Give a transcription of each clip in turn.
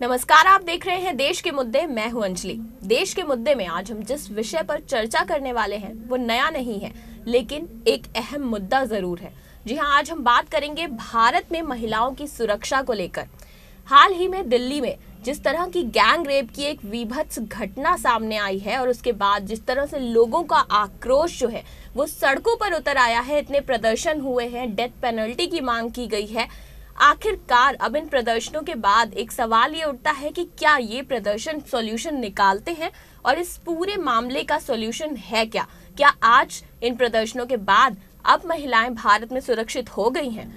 नमस्कार, आप देख रहे हैं देश के मुद्दे। मैं हूं अंजलि। देश के मुद्दे में आज हम जिस विषय पर चर्चा करने वाले हैं वो नया नहीं है, लेकिन एक अहम मुद्दा जरूर है। जी हां, आज हम बात करेंगे भारत में महिलाओं की सुरक्षा को लेकर। हाल ही में दिल्ली में जिस तरह की गैंग रेप की एक विभत्स घटना सामने आई है और उसके बाद जिस तरह से लोगों का आक्रोश जो है वो सड़कों पर उतर आया है, इतने प्रदर्शन हुए हैं, डेथ पेनल्टी की मांग की गई है। आखिरकार अब इन प्रदर्शनों के बाद एक सवाल ये उठता है कि क्या ये प्रदर्शन सॉल्यूशन निकालते हैं और इस पूरे मामले का सॉल्यूशन है क्या? क्या आज इन प्रदर्शनों के बाद अब महिलाएं भारत में सुरक्षित हो गई हैं?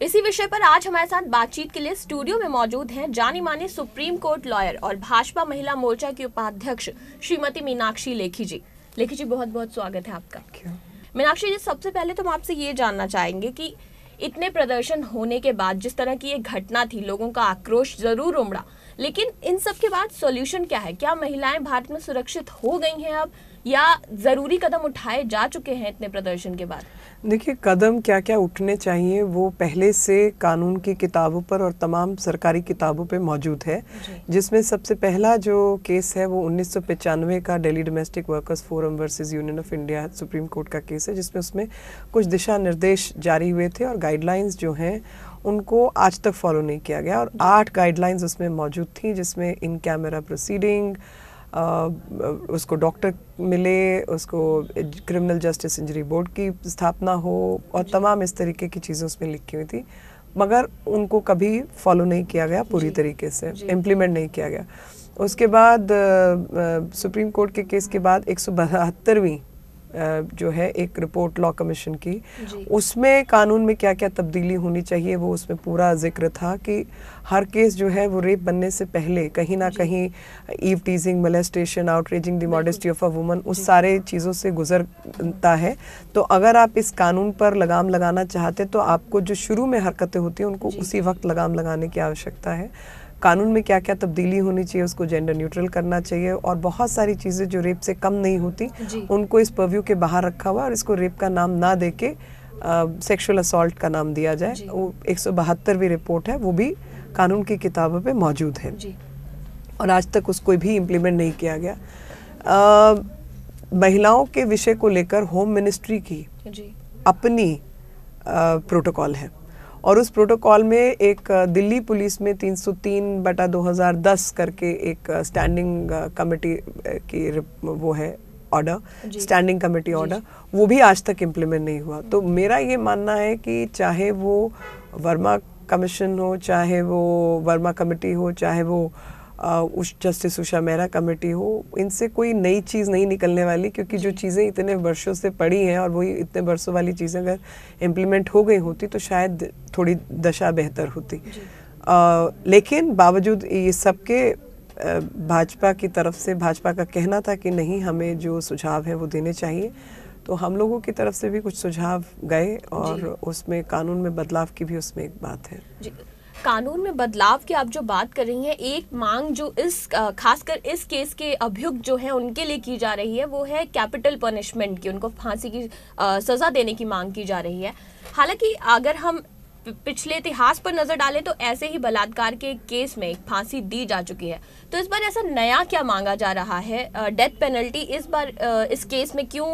इसी विषय पर आज हमारे साथ बातचीत के लिए स्टूडियो में मौजूद हैं जानी मानी सुप्रीम कोर्ट लॉयर और भाजपा महिला मोर्चा की उपाध्यक्ष श्रीमती मीनाक्षी लेखी जी। लेखी जी, बहुत बहुत स्वागत है आपका। मीनाक्षी जी, सबसे पहले तो हम आपसे ये जानना चाहेंगे कि इतने प्रदर्शन होने के बाद जिस तरह की ये घटना थी, लोगों का आक्रोश जरूर उमड़ा, लेकिन इन सब के बाद सॉल्यूशन क्या है? क्या महिलाएं भारत में सुरक्षित हो गई हैं अब, या जरूरी कदम उठाए जा चुके हैं इतने प्रदर्शन के बाद? देखिए, कदम क्या क्या उठने चाहिए वो पहले से कानून की किताबों पर और तमाम सरकारी किताबों पे मौजूद है, जिसमें सबसे पहला जो केस है वो 1995 का Delhi domestic workers forum versus union of India supreme court का केस है, जिसमें उसमें कुछ दिशा निर्देश जारी हुए थे और गाइडलाइंस जो हैं उनको आज तक फॉलो नहीं किया गया। और 8 गाइडलाइंस उसमें मौजूद थी, जिसमें इन कैमरा प्रोसीडिंग, उसको डॉक्टर मिले, उसको क्रिमिनल जस्टिस इंजरी बोर्ड की स्थापना हो और तमाम इस तरीके की चीज़ें उसमें लिखी हुई थी, मगर उनको कभी फॉलो नहीं किया गया, पूरी तरीके से इम्प्लीमेंट नहीं किया गया। उसके बाद सुप्रीम कोर्ट के केस के बाद 172वीं जो है एक रिपोर्ट लॉ कमीशन की, उसमें कानून में क्या क्या तब्दीली होनी चाहिए वो उसमें पूरा जिक्र था कि हर केस जो है वो रेप बनने से पहले कहीं ना कहीं eve teasing, molestation, outraging the modesty of a woman, उस सारे चीज़ों से गुजरता है। तो अगर आप इस कानून पर लगाम लगाना चाहते तो आपको जो शुरू में हरकतें होती हैं उनको उसी वक्त लगाम लगाने की आवश्यकता है। कानून में क्या क्या तब्दीली होनी चाहिए, उसको जेंडर न्यूट्रल करना चाहिए और बहुत सारी चीज़ें जो रेप से कम नहीं होती उनको इस पर्व्यू के बाहर रखा हुआ और इसको रेप का नाम ना देके सेक्सुअल असॉल्ट का नाम दिया जाए। वो 172वीं रिपोर्ट है, वो भी कानून की किताबों पे मौजूद है और आज तक उसको भी इम्प्लीमेंट नहीं किया गया। महिलाओं के विषय को लेकर होम मिनिस्ट्री की अपनी प्रोटोकॉल है और उस प्रोटोकॉल में एक दिल्ली पुलिस में 303/2010 करके एक स्टैंडिंग कमेटी की वो है ऑर्डर, स्टैंडिंग कमेटी ऑर्डर, वो भी आज तक इम्प्लीमेंट नहीं हुआ। तो मेरा ये मानना है कि चाहे वो वर्मा कमीशन हो, चाहे वो वर्मा कमेटी हो, चाहे वो जस्टिस उषा मेहरा कमेटी हो, इनसे कोई नई चीज़ नहीं निकलने वाली, क्योंकि जो चीज़ें इतने वर्षों से पड़ी हैं और वही इतने वर्षों वाली चीज़ें अगर इम्प्लीमेंट हो गई होती तो शायद थोड़ी दशा बेहतर होती। लेकिन बावजूद ये सब के भाजपा की तरफ से भाजपा का कहना था कि नहीं, हमें जो सुझाव है वो देने चाहिए, तो हम लोगों की तरफ से भी कुछ सुझाव गए और उसमें कानून में बदलाव की भी उसमें एक बात है। कानून में बदलाव की आप जो बात कर रही हैं, एक मांग जो इस खासकर इस केस के अभियुक्त जो हैं उनके लिए की जा रही है वो है कैपिटल पनिशमेंट की, उनको फांसी की सजा देने की मांग की जा रही है। हालांकि अगर हम पिछले इतिहास पर नजर डालें तो ऐसे ही बलात्कार के केस में फांसी दी जा चुकी है, तो इस बार ऐसा नया क्या मांगा जा रहा है? डेथ पेनल्टी इस बार इस केस में क्यों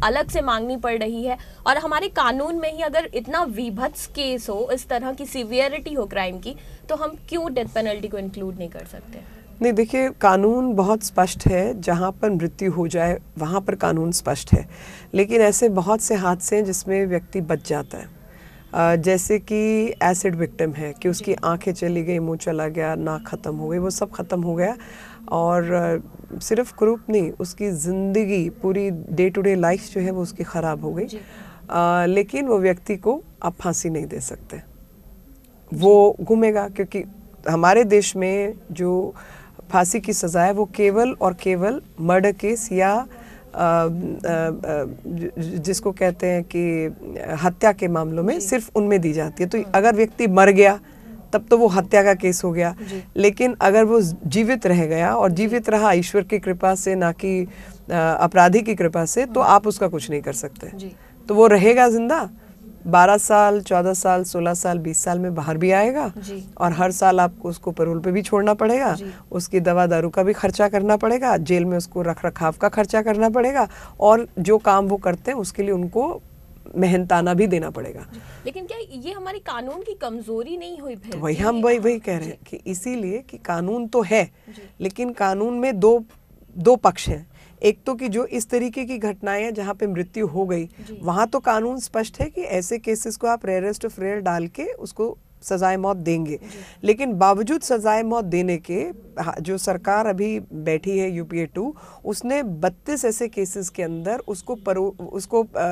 अलग से मांगनी पड़ रही है? और हमारे कानून में ही अगर इतना विभत्स केस हो, इस तरह की सीवियरिटी हो क्राइम की, तो हम क्यों डेथ पेनल्टी को इंक्लूड नहीं कर सकते? नहीं, देखिए, कानून बहुत स्पष्ट है, जहाँ पर मृत्यु हो जाए वहाँ पर कानून स्पष्ट है, लेकिन ऐसे बहुत से हादसे हैं जिसमें व्यक्ति बच जाता है। जैसे कि एसिड विक्टिम है कि उसकी आंखें चली गई, मुंह चला गया, नाक ख़त्म हो गई, वो सब ख़त्म हो गया और सिर्फ क्रूप नहीं, उसकी ज़िंदगी पूरी डे टू डे लाइफ जो है वो उसकी ख़राब हो गई। लेकिन वो व्यक्ति को आप फांसी नहीं दे सकते, वो घूमेगा, क्योंकि हमारे देश में जो फांसी की सज़ा है वो केवल और केवल मर्डर केस या जिसको कहते हैं कि हत्या के मामलों में सिर्फ उनमें दी जाती है। तो अगर व्यक्ति मर गया तब तो वो हत्या का केस हो गया, लेकिन अगर वो जीवित रह गया और जीवित रहा ईश्वर की कृपा से, ना कि अपराधी की कृपा से, तो आप उसका कुछ नहीं कर सकते। तो वो रहेगा जिंदा, 12 साल, 14 साल, 16 साल, 20 साल में बाहर भी आएगा जी। और हर साल आपको उसको पैरोल पे भी छोड़ना पड़ेगा, उसकी दवा दारू का भी खर्चा करना पड़ेगा, जेल में उसको रख रखाव का खर्चा करना पड़ेगा और जो काम वो करते हैं उसके लिए उनको मेहनताना भी देना पड़ेगा। लेकिन क्या ये हमारी कानून की कमजोरी नहीं हुई फिर? वही हम वही कह रहे हैं कि इसीलिए कि कानून तो है लेकिन कानून में दो पक्ष हैं। एक तो कि जो इस तरीके की घटनाएं हैं जहाँ पे मृत्यु हो गई वहाँ तो कानून स्पष्ट है कि ऐसे केसेस को आप रेयरेस्ट ऑफ रेयर डाल के उसको सजाए मौत देंगे, लेकिन बावजूद सजाए मौत देने के जो सरकार अभी बैठी है यूपीए 2 उसने 32 ऐसे केसेस के अंदर उसको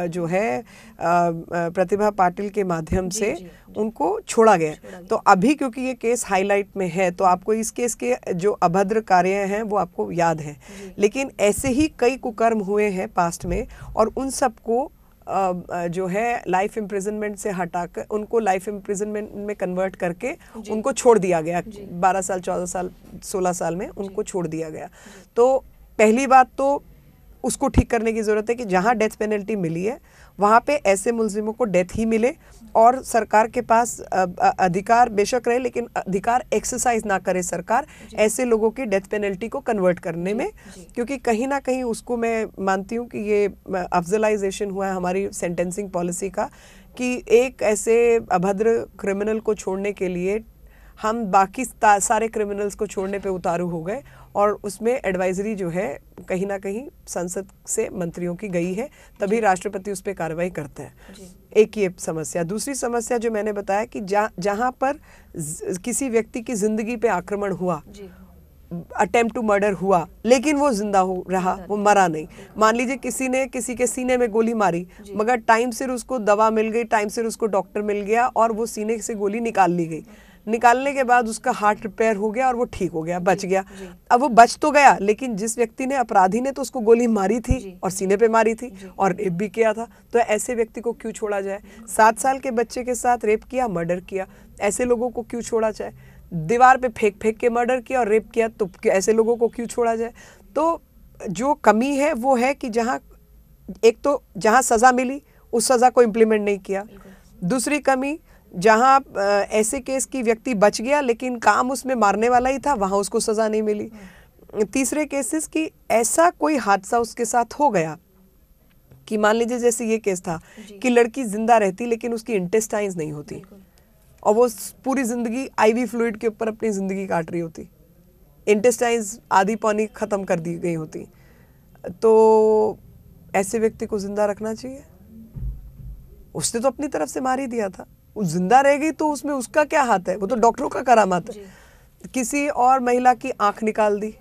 जो है प्रतिभा पाटिल के माध्यम से उनको छोड़ा गया। तो अभी क्योंकि ये केस हाईलाइट में है तो आपको इस केस के जो अभद्र कार्य हैं वो आपको याद है, लेकिन ऐसे ही कई कुकर्म हुए हैं पास्ट में और उन सबको जो है लाइफ इम्प्रिजनमेंट से हटाकर उनको लाइफ इम्प्रिजनमेंट में कन्वर्ट करके उनको छोड़ दिया गया। 12 साल, 14 साल, 16 साल में उनको छोड़ दिया गया। तो पहली बात तो उसको ठीक करने की ज़रूरत है कि जहाँ डेथ पेनल्टी मिली है वहाँ पे ऐसे मुलजिमों को डेथ ही मिले और सरकार के पास अधिकार बेशक रहे लेकिन अधिकार एक्सरसाइज ना करे सरकार ऐसे लोगों की डेथ पेनल्टी को कन्वर्ट करने में, क्योंकि कहीं ना कहीं उसको मैं मानती हूँ कि ये अफजलाइजेशन हुआ है हमारी सेंटेंसिंग पॉलिसी का कि एक ऐसे अभद्र क्रिमिनल को छोड़ने के लिए हम बाकी सारे क्रिमिनल्स को छोड़ने पे उतारू हो गए और उसमें एडवाइजरी जो है कहीं ना कहीं संसद से मंत्रियों की गई है, तभी राष्ट्रपति उस पर कार्रवाई करता है। एक ये समस्या। दूसरी समस्या जो मैंने बताया कि जहाँ पर किसी व्यक्ति की जिंदगी पे आक्रमण हुआ, अटेम्प्ट टू मर्डर हुआ लेकिन वो जिंदा हो रहा, वो मरा नहीं। मान लीजिए किसी ने किसी के सीने में गोली मारी मगर टाइम सिर उसको दवा मिल गई, टाइम सिर उसको डॉक्टर मिल गया और वो सीने से गोली निकाल ली गई। निकालने के बाद उसका हार्ट रिपेयर हो गया और वो ठीक हो गया, बच गया। अब वो बच तो गया लेकिन जिस व्यक्ति ने, अपराधी ने तो उसको गोली मारी थी और सीने पे मारी थी और रेप भी किया था, तो ऐसे व्यक्ति को क्यों छोड़ा जाए? 7 साल के बच्चे के साथ रेप किया, मर्डर किया, ऐसे लोगों को क्यों छोड़ा जाए? दीवार पे फेंक के मर्डर किया और रेप किया, तो ऐसे लोगों को क्यों छोड़ा जाए? तो जो कमी है वो है कि एक तो जहाँ सज़ा मिली उस सज़ा को इम्प्लीमेंट नहीं किया। दूसरी कमी, जहाँ ऐसे केस की व्यक्ति बच गया लेकिन काम उसमें मारने वाला ही था, वहाँ उसको सज़ा नहीं मिली। तीसरे केसेस की ऐसा कोई हादसा उसके साथ हो गया कि मान लीजिए जैसे ये केस था कि लड़की जिंदा रहती लेकिन उसकी इंटेस्टाइन्स नहीं होती और वो पूरी ज़िंदगी आईवी फ्लूइड के ऊपर अपनी ज़िंदगी काट रही होती, इंटेस्टाइन्स आधी पौनी ख़त्म कर दी गई होती, तो ऐसे व्यक्ति को ज़िंदा रखना चाहिए? उसने तो अपनी तरफ से मार ही दिया था, वो जिंदा रह गई तो उसमें उसका क्या हाथ है? वो तो डॉक्टरों का करामात है। किसी और महिला की आंख निकाल दी,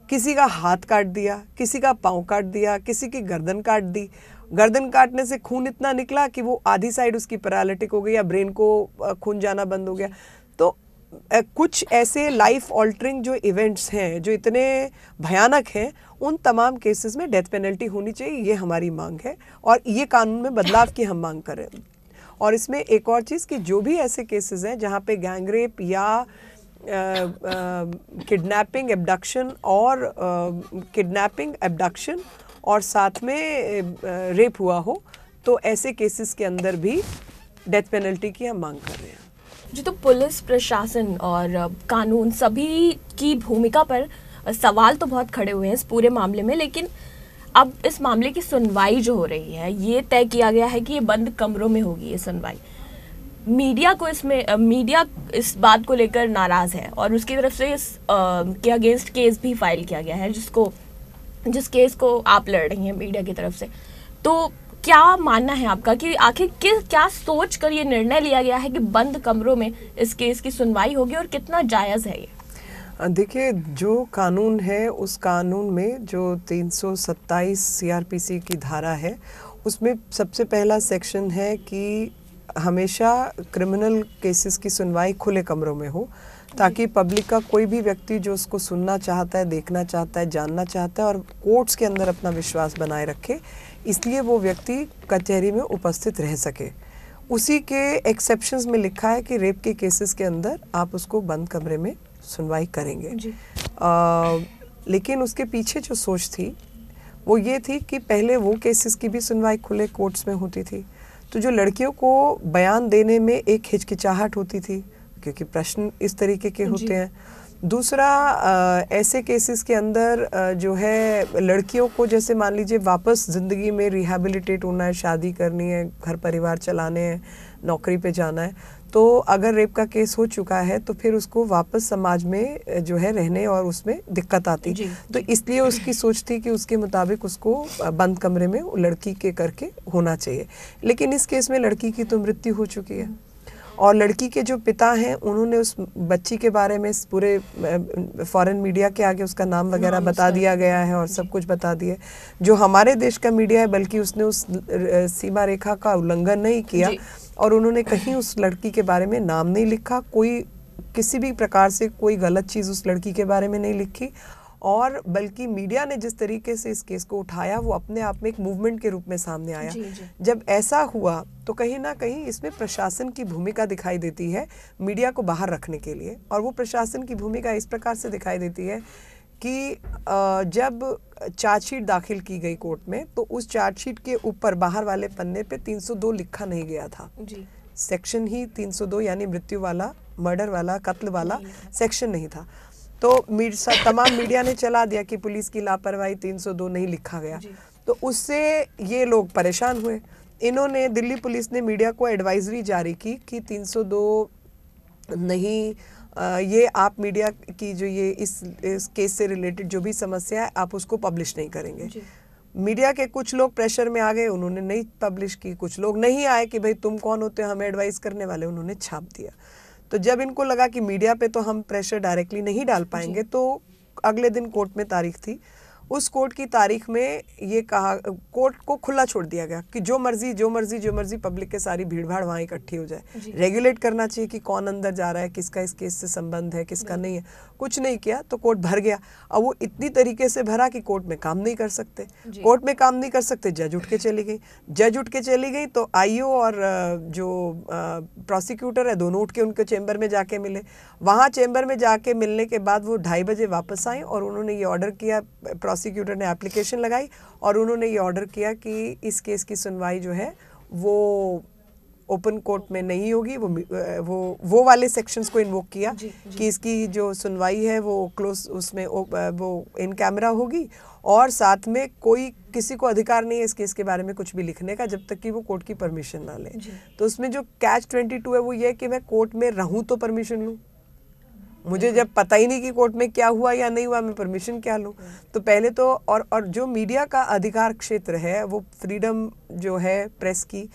किसी का हाथ काट दिया, किसी का पाँव काट दिया, किसी की गर्दन काट दी। गर्दन काटने से खून इतना निकला कि वो आधी साइड उसकी पैरालिटिक हो गई या ब्रेन को खून जाना बंद हो गया। तो कुछ ऐसे लाइफ ऑल्टरिंग जो इवेंट्स हैं जो इतने भयानक हैं, उन तमाम केसेस में डेथ पेनल्टी होनी चाहिए, ये हमारी मांग है और ये कानून में बदलाव की हम मांग करें। और इसमें एक और चीज़ कि जो भी ऐसे केसेस हैं जहाँ पे गैंग रेप या किडनैपिंग एब्डक्शन और साथ में रेप हुआ हो, तो ऐसे केसेस के अंदर भी डेथ पेनल्टी की हम मांग कर रहे हैं। जी, तो पुलिस प्रशासन और कानून सभी की भूमिका पर सवाल तो बहुत खड़े हुए हैं इस पूरे मामले में, लेकिन अब इस मामले की सुनवाई जो हो रही है, ये तय किया गया है कि ये बंद कमरों में होगी ये सुनवाई। मीडिया इस बात को लेकर नाराज है और उसकी तरफ से के अगेंस्ट केस भी फाइल किया गया है, जिस केस को आप लड़ रही हैं मीडिया की तरफ से। तो क्या मानना है आपका कि आखिर क्या सोच कर ये निर्णय लिया गया है कि बंद कमरों में इस केस की सुनवाई होगी और कितना जायज़ है ये? देखिए, जो कानून है उस कानून में जो 327 सीआरपीसी की धारा है उसमें सबसे पहला सेक्शन है कि हमेशा क्रिमिनल केसेस की सुनवाई खुले कमरों में हो, ताकि पब्लिक का कोई भी व्यक्ति जो उसको सुनना चाहता है, देखना चाहता है, जानना चाहता है और कोर्ट्स के अंदर अपना विश्वास बनाए रखे, इसलिए वो व्यक्ति कचहरी में उपस्थित रह सके। उसी के एक्सेप्शंस में लिखा है कि रेप के केसेस के अंदर आप उसको बंद कमरे में सुनवाई करेंगे। लेकिन उसके पीछे जो सोच थी वो ये थी कि पहले वो केसेस की भी सुनवाई खुले कोर्ट्स में होती थी, तो जो लड़कियों को बयान देने में एक हिचकिचाहट होती थी क्योंकि प्रश्न इस तरीके के होते हैं। दूसरा, ऐसे केसेस के अंदर जो है लड़कियों को जैसे मान लीजिए वापस ज़िंदगी में रिहैबिलिटेट होना है, शादी करनी है, घर परिवार चलाने हैं, नौकरी पे जाना है, तो अगर रेप का केस हो चुका है तो फिर उसको वापस समाज में जो है रहने और उसमें दिक्कत आती। तो इसलिए उसकी सोच थी कि उसके मुताबिक उसको बंद कमरे में लड़की के करके होना चाहिए। लेकिन इस केस में लड़की की तो मृत्यु हो चुकी है और लड़की के जो पिता हैं उन्होंने उस बच्ची के बारे में पूरे फॉरेन मीडिया के आगे उसका नाम वगैरह बता दिया गया है और सब कुछ बता दिए। जो हमारे देश का मीडिया है बल्कि उसने उस सीमा रेखा का उल्लंघन नहीं किया और उन्होंने कहीं उस लड़की के बारे में नाम नहीं लिखा, कोई किसी भी प्रकार से कोई गलत चीज़ उस लड़की के बारे में नहीं लिखी। और बल्कि मीडिया ने जिस तरीके से इस केस को उठाया वो अपने आप में एक मूवमेंट के रूप में सामने आया। जब ऐसा हुआ तो कहीं ना कहीं इसमें प्रशासन की भूमिका दिखाई देती है मीडिया को बाहर रखने के लिए। और वो प्रशासन की भूमिका इस प्रकार से दिखाई देती है कि जब चार्जशीट दाखिल की गई कोर्ट में तो उस चार्जशीट के ऊपर बाहर वाले पन्ने पे 302 लिखा नहीं गया था। सेक्शन ही 302 यानी मृत्यु वाला, मर्डर वाला, कत्ल वाला सेक्शन नहीं था। तो तमाम मीडिया ने चला दिया कि पुलिस की लापरवाही, 302 नहीं लिखा गया। तो उससे ये लोग परेशान हुए। इन्होंने, दिल्ली पुलिस ने मीडिया को एडवाइजरी जारी की कि 302 नहीं, ये आप मीडिया की जो ये इस केस से रिलेटेड जो भी समस्या है आप उसको पब्लिश नहीं करेंगे। मीडिया के कुछ लोग प्रेशर में आ गए, उन्होंने नहीं पब्लिश की। कुछ लोग नहीं आए कि भाई तुम कौन होते हो हमें एडवाइस करने वाले, उन्होंने छाप दिया। तो जब इनको लगा कि मीडिया पे तो हम प्रेशर डायरेक्टली नहीं डाल पाएंगे तो अगले दिन कोर्ट में तारीख थी। उस कोर्ट की तारीख में ये कहा, कोर्ट को खुला छोड़ दिया गया कि जो मर्जी पब्लिक के सारी भीड़ भाड़ वहाँ इकट्ठी हो जाए। रेगुलेट करना चाहिए कि कौन अंदर जा रहा है, किसका इस केस से संबंध है, किसका नहीं है। कुछ नहीं किया तो कोर्ट भर गया। अब वो इतनी तरीके से भरा कि कोर्ट में काम नहीं कर सकते। कोर्ट में काम नहीं कर सकते, जज उठ के चली गई। तो आईओ और जो प्रोसिक्यूटर है दोनों उठ के उनके चेम्बर में जाके मिले। वहाँ चेम्बर में जाके मिलने के बाद वो 2:30 बजे वापस आए और उन्होंने ये ऑर्डर किया, प्रोसिक्यूटर ने एप्लीकेशन लगाई और उन्होंने ये ऑर्डर किया कि इस केस की सुनवाई जो है वो ओपन कोर्ट में नहीं होगी। वो वाले सेक्शंस को इन्वोक किया कि इसकी जो सुनवाई है वो क्लोज, उसमें वो इन कैमरा होगी और साथ में कोई किसी को अधिकार नहीं है इस केस के बारे में कुछ भी लिखने का जब तक कि वो कोर्ट की परमिशन ना ले। तो उसमें जो कैच 22 है वो ये है कि मैं कोर्ट में रहूं तो परमिशन लूं। मुझे जब पता ही नहीं कि कोर्ट में क्या हुआ या नहीं हुआ, मैं परमिशन क्या लूँ। तो पहले तो और जो मीडिया का अधिकार क्षेत्र है वो फ्रीडम जो है प्रेस की,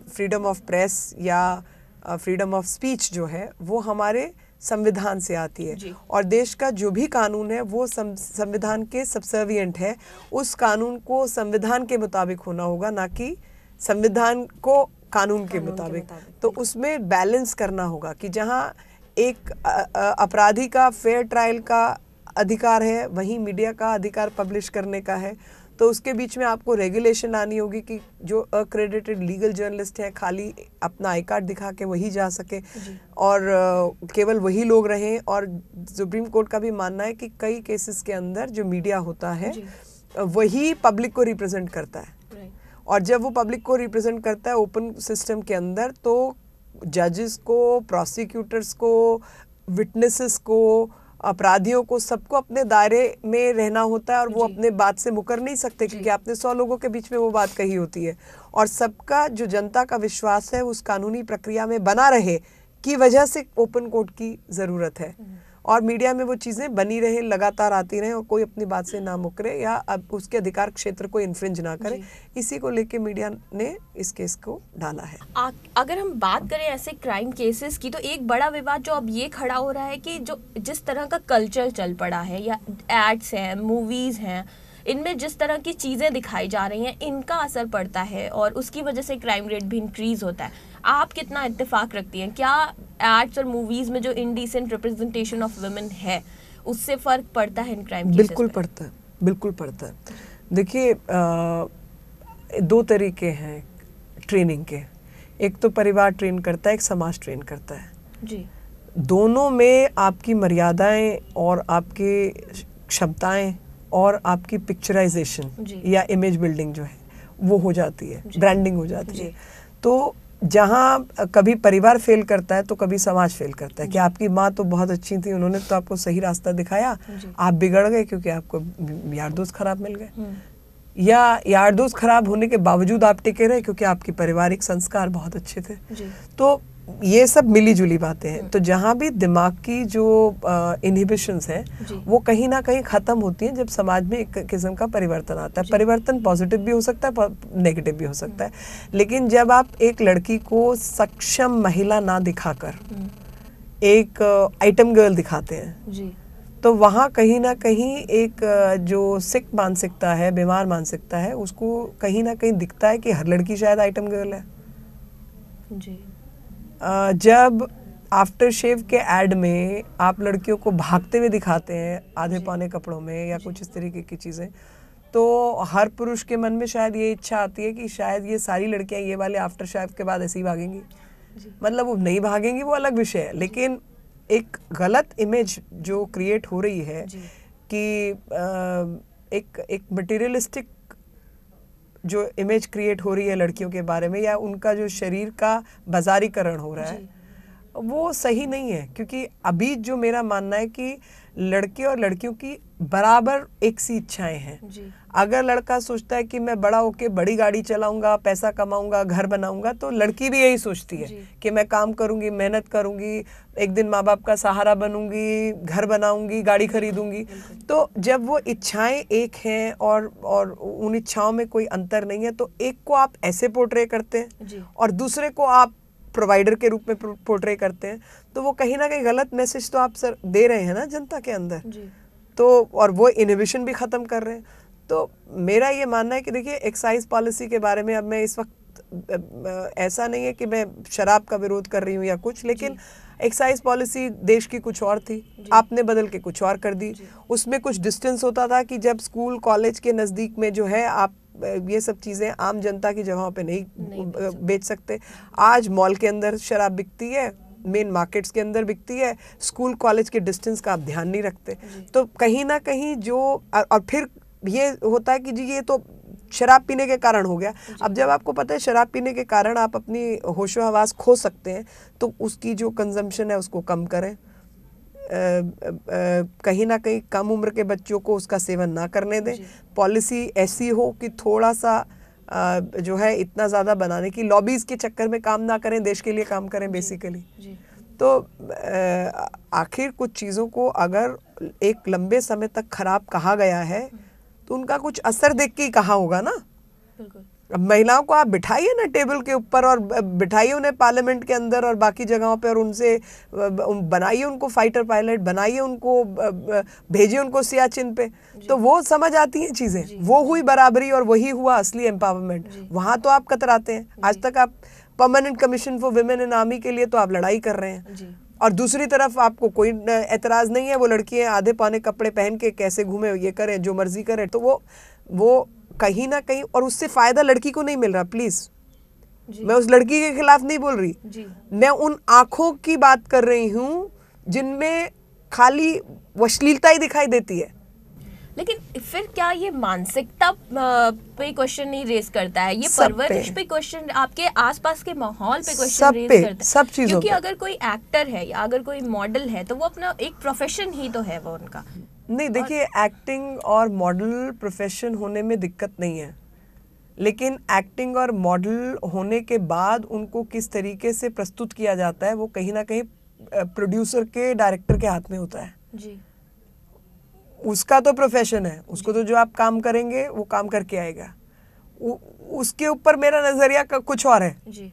फ्रीडम ऑफ प्रेस या फ्रीडम ऑफ स्पीच जो है वो हमारे संविधान से आती है और देश का जो भी कानून है वो संविधान के सबसर्विएंट है। उस कानून को संविधान के मुताबिक होना होगा, ना कि संविधान को कानून के मुताबिक। तो उसमें बैलेंस करना होगा कि जहाँ एक अपराधी का फेयर ट्रायल का अधिकार है वहीं मीडिया का अधिकार पब्लिश करने का है। तो उसके बीच में आपको रेगुलेशन लानी होगी कि जो अक्रेडिटेड लीगल जर्नलिस्ट हैं खाली अपना आई कार्ड दिखा के वही जा सके और केवल वही लोग रहें। और सुप्रीम कोर्ट का भी मानना है कि कई केसेस के अंदर जो मीडिया होता है वही पब्लिक को रिप्रेजेंट करता है और जब वो पब्लिक को रिप्रेजेंट करता है ओपन सिस्टम के अंदर तो जजेस को, प्रोसिक्यूटर्स को, विटनेसेस को, अपराधियों को, सबको अपने दायरे में रहना होता है और वो अपने बात से मुकर नहीं सकते क्योंकि आपने 100 लोगों के बीच में वो बात कही होती है। और सबका जो जनता का विश्वास है उस कानूनी प्रक्रिया में बना रहे की वजह से ओपन कोर्ट की ज़रूरत है और मीडिया में वो चीज़ें बनी रहें, लगातार आती रहें और कोई अपनी बात से ना मुकरे या अब उसके अधिकार क्षेत्र को इन्फ्रिंज ना करे। इसी को लेके मीडिया ने इस केस को डाला है। अगर हम बात करें ऐसे क्राइम केसेस की तो एक बड़ा विवाद जो अब ये खड़ा हो रहा है कि जो जिस तरह का कल्चर चल पड़ा है या एड्स हैं, मूवीज़ हैं, इनमें जिस तरह की चीज़ें दिखाई जा रही हैं इनका असर पड़ता है और उसकी वजह से क्राइम रेट भी इंक्रीज होता है। आप कितना इत्तेफाक रखती हैं, क्या एड्स और मूवीज़ में जो इनडिसेंट रिप्रेजेंटेशन ऑफ वुमेन है उससे फ़र्क पड़ता है इन क्राइम केसेस? बिल्कुल पड़ता है, बिल्कुल पड़ता है। देखिए 2 तरीके हैं ट्रेनिंग के, एक तो परिवार ट्रेन करता है, एक समाज ट्रेन करता है जी। दोनों में आपकी मर्यादाएं और आपकी क्षमताएं और आपकी पिक्चराइजेशन या इमेज बिल्डिंग जो है वो हो जाती है, ब्रांडिंग हो जाती है। तो जहाँ कभी परिवार फेल करता है तो कभी समाज फेल करता है कि आपकी माँ तो बहुत अच्छी थी, उन्होंने तो आपको सही रास्ता दिखाया, आप बिगड़ गए क्योंकि आपको यार दोस्त खराब मिल गए, या यार दोस्त खराब होने के बावजूद आप टिके रहे क्योंकि आपके पारिवारिक संस्कार बहुत अच्छे थे। तो ये सब मिली जुली बातें हैं। तो जहाँ भी दिमाग की जो इनहिबिशंस हैं वो कहीं ना कहीं खत्म होती हैं जब समाज में एक किस्म का परिवर्तन आता है। परिवर्तन पॉजिटिव भी हो सकता है, नेगेटिव भी हो सकता है, लेकिन जब आप एक लड़की को सक्षम महिला ना दिखाकर एक आइटम गर्ल दिखाते हैं तो वहाँ कहीं ना कहीं एक जो सिक मानसिकता है, बीमार मानसिकता है, उसको कहीं ना कहीं दिखता है कि हर लड़की शायद आइटम गर्ल है। जब आफ्टर शेव के एड में आप लड़कियों को भागते हुए दिखाते हैं आधे पौने कपड़ों में या कुछ इस तरीके की चीज़ें, तो हर पुरुष के मन में शायद ये इच्छा आती है कि शायद ये सारी लड़कियां ये वाले आफ्टर शेव के बाद ऐसे ही भागेंगी। मतलब वो नहीं भागेंगी, वो अलग विषय है, लेकिन एक गलत इमेज जो क्रिएट हो रही है कि एक मटेरियलिस्टिक जो इमेज क्रिएट हो रही है लड़कियों के बारे में, या उनका जो शरीर का बाजारीकरण हो रहा है, वो सही नहीं है। क्योंकि अभी जो मेरा मानना है कि लड़के और लड़कियों की बराबर एक सी इच्छाएं हैं। अगर लड़का सोचता है कि मैं बड़ा होके बड़ी गाड़ी चलाऊंगा, पैसा कमाऊंगा, घर बनाऊंगा, तो लड़की भी यही सोचती है कि मैं काम करूंगी, मेहनत करूंगी, एक दिन माँ बाप का सहारा बनूंगी, घर बनाऊंगी, गाड़ी खरीदूंगी। तो जब वो इच्छाएं एक हैं और उन इच्छाओं में कोई अंतर नहीं है, तो एक को आप ऐसे पोर्ट्रे करते हैं और दूसरे को आप प्रोवाइडर के रूप में पोर्ट्रे करते हैं, तो वो कहीं ना कहीं गलत मैसेज तो आप सर दे रहे हैं ना जनता के अंदर। तो और वो इनहिबिशन भी ख़त्म कर रहे हैं। तो मेरा ये मानना है कि देखिए एक्साइज पॉलिसी के बारे में अब मैं इस वक्त ऐसा नहीं है कि मैं शराब का विरोध कर रही हूँ या कुछ, लेकिन एक्साइज पॉलिसी देश की कुछ और थी, आपने बदल के कुछ और कर दी। उसमें कुछ डिस्टेंस होता था कि जब स्कूल कॉलेज के नज़दीक में जो है आप ये सब चीज़ें आम जनता की जगहों पे नहीं बेच सकते। आज मॉल के अंदर शराब बिकती है, मेन मार्केट्स के अंदर बिकती है, स्कूल कॉलेज के डिस्टेंस का आप ध्यान नहीं रखते। तो कहीं ना कहीं जो और फिर ये होता है कि जी ये तो शराब पीने के कारण हो गया। अब जब आपको पता है शराब पीने के कारण आप अपनी होशो हवास खो सकते हैं, तो उसकी जो कंजम्पशन है उसको कम करें। कहीं ना कहीं कम उम्र के बच्चों को उसका सेवन ना करने दें। पॉलिसी ऐसी हो कि थोड़ा सा जो है इतना ज़्यादा बनाने की, लॉबीज़ के चक्कर में काम ना करें, देश के लिए काम करें बेसिकली। तो आखिर कुछ चीज़ों को अगर एक लंबे समय तक खराब कहा गया है तो उनका कुछ असर देख के ही कहा होगा ना। अब महिलाओं को आप बिठाइए ना टेबल के ऊपर और बिठाइए उन्हें पार्लियामेंट के अंदर और बाकी जगहों पे और उनसे बनाइए उनको फाइटर पायलट, बनाइए उनको, भेजिए उनको सियाचिन पे, तो वो समझ आती हैं चीज़ें। वो हुई बराबरी और वही हुआ असली एम्पावरमेंट। वहाँ तो आप कतराते हैं। आज तक आप permanent commission for women in army के लिए तो आप लड़ाई कर रहे हैं, और दूसरी तरफ आपको कोई एतराज़ नहीं है वो लड़कियाँ आधे पौने कपड़े पहन के कैसे घूमे, ये करें, जो मर्जी करें। तो वो कहीं ना कहीं, और उससे फ़ायदा लड़की को नहीं मिल रहा। प्लीज़, मैं उस लड़की के खिलाफ नहीं बोल रही, मैं उन आँखों की बात कर रही हूँ जिनमें खाली अश्लीलता ही दिखाई देती है। लेकिन फिर क्या ये मानसिकता पे क्वेश्चन नहीं रेज करता है? ये परवरिश पे क्वेश्चन, आपके आसपास के माहौल पे क्वेश्चन रेज करता है? सब चीजों क्योंकि अगर कोई एक्टर है या अगर कोई मॉडल है तो वो अपना एक प्रोफेशन ही तो है वो उनका। नहीं, देखिए एक्टिंग और मॉडल प्रोफेशन होने में दिक्कत नहीं है, लेकिन एक्टिंग और मॉडल होने के बाद उनको किस तरीके से प्रस्तुत किया जाता है वो कहीं ना कहीं प्रोड्यूसर के, डायरेक्टर के हाथ में होता है जी। उसका तो प्रोफेशन है, उसको तो जो आप काम करेंगे वो काम करके आएगा। उसके ऊपर मेरा नजरिया कुछ और है जी।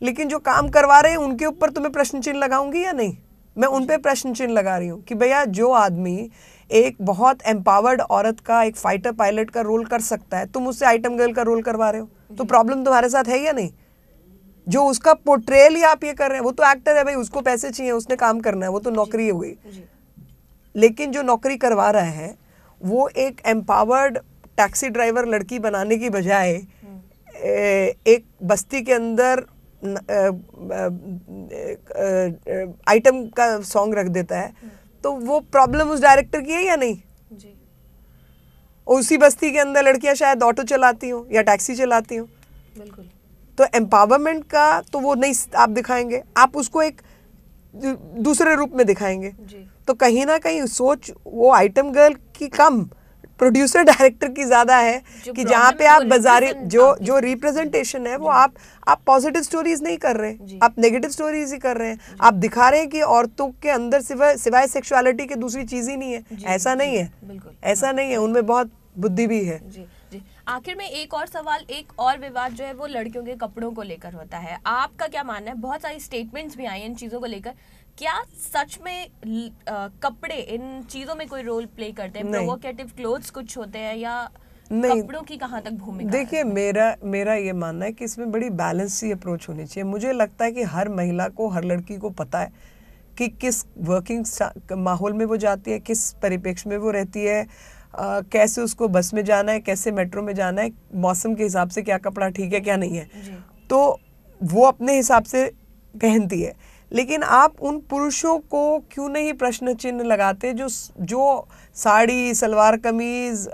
लेकिन जो काम करवा रहे हैं उनके ऊपर तो मैं प्रश्न चिन्ह लगाऊंगी या नहीं? मैं उन पे प्रश्न चिन्ह लगा रही हूँ कि भैया जो आदमी एक बहुत एम्पावर्ड औरत का, एक फाइटर पायलट का रोल कर सकता है, तुम उससे आइटम गर्ल का रोल करवा रहे हो, तो प्रॉब्लम तुम्हारे साथ है या नहीं? जो उसका पोर्ट्रेयल ही आप ये कर रहे हैं, वो तो एक्टर है भाई, उसको पैसे चाहिए, उसने काम करना है, वो तो नौकरी हो गई। लेकिन जो नौकरी करवा रहा है वो एक एम्पावर्ड टैक्सी ड्राइवर लड़की बनाने की बजाय एक बस्ती के अंदर आइटम का सॉन्ग रख देता है, तो वो प्रॉब्लम उस डायरेक्टर की है या नहीं? जी। उसी बस्ती के अंदर लड़कियां शायद ऑटो चलाती हों या टैक्सी चलाती हों। बिल्कुल। तो एम्पावरमेंट का तो वो नहीं आप दिखाएंगे, आप उसको एक दूसरे रूप में दिखाएंगे। जी। तो कहीं ना कहीं सोच वो आइटम गर्ल की कम, प्रोड्यूसर डायरेक्टर की ज्यादा है कि जहाँ पे आप बाजारी जो रिप्रेजेंटेशन है वो आप पॉजिटिव स्टोरीज नहीं कर रहे हैं, आप नेगेटिव स्टोरीज ही कर रहे हैं। आप दिखा रहे हैं कि औरतों के अंदर सिवाय सेक्सुअलिटी के दूसरी चीज ही नहीं है। ऐसा नहीं है, ऐसा नहीं है, उनमें बहुत बुद्धि भी है। जी जी। आखिर में एक और सवाल, एक और विवाद जो है वो लड़कियों के कपड़ों को लेकर होता है। आपका क्या मानना है? बहुत सारी स्टेटमेंट्स भी आई हैं इन चीज़ों को लेकर। क्या सच में कपड़े इन चीज़ों में कोई रोल प्ले करते हैं? प्रोवोकेटिव क्लोथ्स कुछ होते हैं या नहीं, कपड़ों की कहाँ तक भूमिका? देखिए मेरा ये मानना है कि इसमें बड़ी बैलेंस सी अप्रोच होनी चाहिए। मुझे लगता है कि हर महिला को, हर लड़की को पता है कि किस वर्किंग माहौल में वो जाती है, किस परिप्रेक्ष्य में वो रहती है, कैसे उसको बस में जाना है, कैसे मेट्रो में जाना है, मौसम के हिसाब से क्या कपड़ा ठीक है क्या नहीं है, तो वो अपने हिसाब से पहनती है। लेकिन आप उन पुरुषों को क्यों नहीं प्रश्न चिन्ह लगाते जो साड़ी, सलवार कमीज,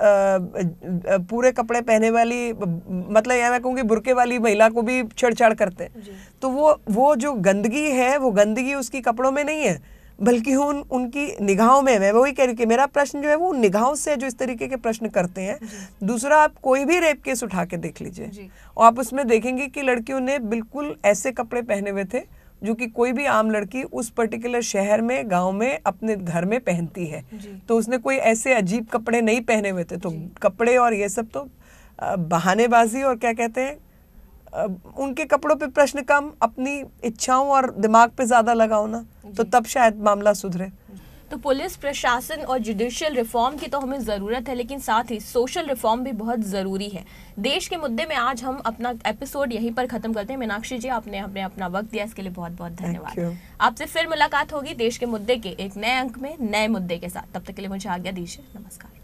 पूरे कपड़े पहने वाली, मतलब या मैं कहूँगी बुर्के वाली महिला को भी छेड़छाड़ करते हैं। तो वो जो गंदगी है, वो गंदगी उसकी कपड़ों में नहीं है, बल्कि उनकी निगाहों में। मैं वही कह रही कि मेरा प्रश्न जो है वो निगाहों से जो इस तरीके के प्रश्न करते हैं। दूसरा, आप कोई भी रेप केस उठा के देख लीजिए और आप उसमें देखेंगे कि लड़कियों ने बिल्कुल ऐसे कपड़े पहने हुए थे जो कि कोई भी आम लड़की उस पर्टिकुलर शहर में, गांव में, अपने घर में पहनती है। तो उसने कोई ऐसे अजीब कपड़े नहीं पहने हुए थे। तो कपड़े और ये सब तो बहानेबाजी और क्या कहते हैं, उनके कपड़ों पे प्रश्न कम, अपनी इच्छाओं और दिमाग पे ज्यादा लगाओ ना, तो तब शायद मामला सुधरे। तो पुलिस प्रशासन और जुडिशियल रिफॉर्म की तो हमें ज़रूरत है, लेकिन साथ ही सोशल रिफॉर्म भी बहुत ज़रूरी है। देश के मुद्दे में आज हम अपना एपिसोड यहीं पर ख़त्म करते हैं। मीनाक्षी जी, आपने अपना वक्त दिया, इसके लिए बहुत बहुत धन्यवाद। आपसे फिर मुलाकात होगी देश के मुद्दे के एक नए अंक में, नए मुद्दे के साथ। तब तक के लिए मुझे आज्ञा दीजिए। नमस्कार।